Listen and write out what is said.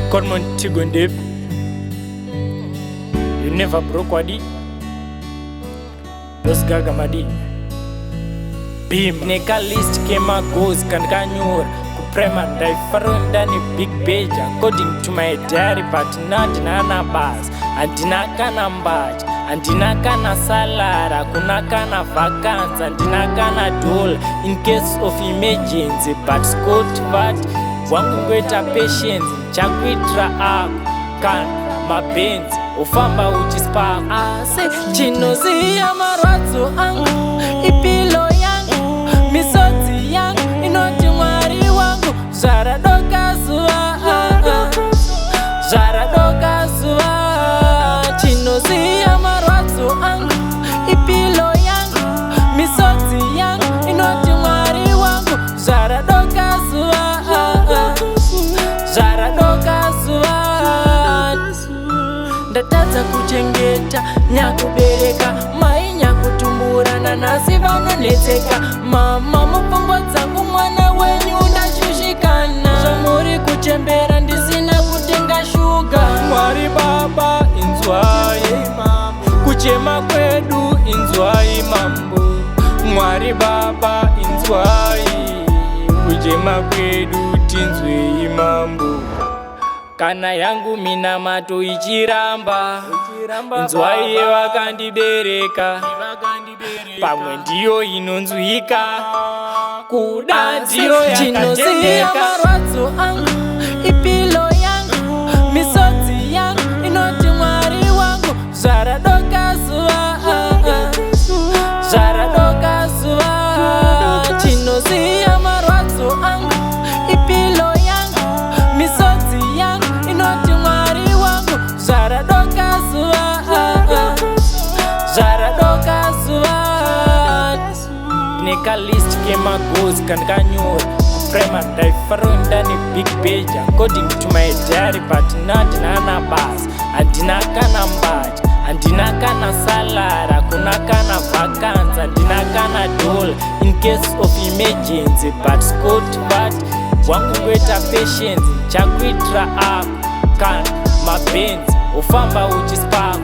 Kormon Tigundip. You never broke wadi. Those gagamadi. Beam. Neka list kema goes kanyur. Kuprema ndaifaro ndani big page according to my diary, but not nana bars. Andina kana mbaj, andina kana salara, kuna kana vacance, andina kana dole in case of emergency, but Scott vat wangu ngweta patience chakwitra up kan mabenzi ufamba uchispa ase chinozi ya marwazo angu ipilo yangu misoti yangu inoti mwari wangu zaradoka zuwa zaradoka zuwa chinozi ya marwazo angu ipilo yangu misoti yangu inoti mwari wangu zaradoka zuwa zaradoka zuwa ndataza kuchengeta nyakubereka mai nyakutumbura nanasi vanonetseka mama mupfungwa dzangu mwana wenyu ndashushikana zvamuri kuchembera ndisina kutenga shuga mwari baba inzwai kuchema kwedu inzwai mambo mwari baba inzwai kuchema kwedu tinzwei mambo kana yangu minamato ichiramba inzwai vakandibereka pamwe ndiyo inonzwika kuda ndiyo yakatendeka marwadzo angu ipilo yangu misodzi yangu inoti mwari wangu zvaradoka zuva zvaradoka zuva chinoziya marwadzo angu ipilo yangu misodzi yangu inoti mwari wangu zvaradoka zuva zvaradoka zuva neka list kema goes kanyur kuprema ndaifaro ndani big page according to my diary, but not nana bars. Andina kana mbaj, andina kana salara, kuna kana vacance, andina kana dole in case of emergency, but Scott vat wangu ngweta patience chakwitra up kan mabenzi ufamba uchispa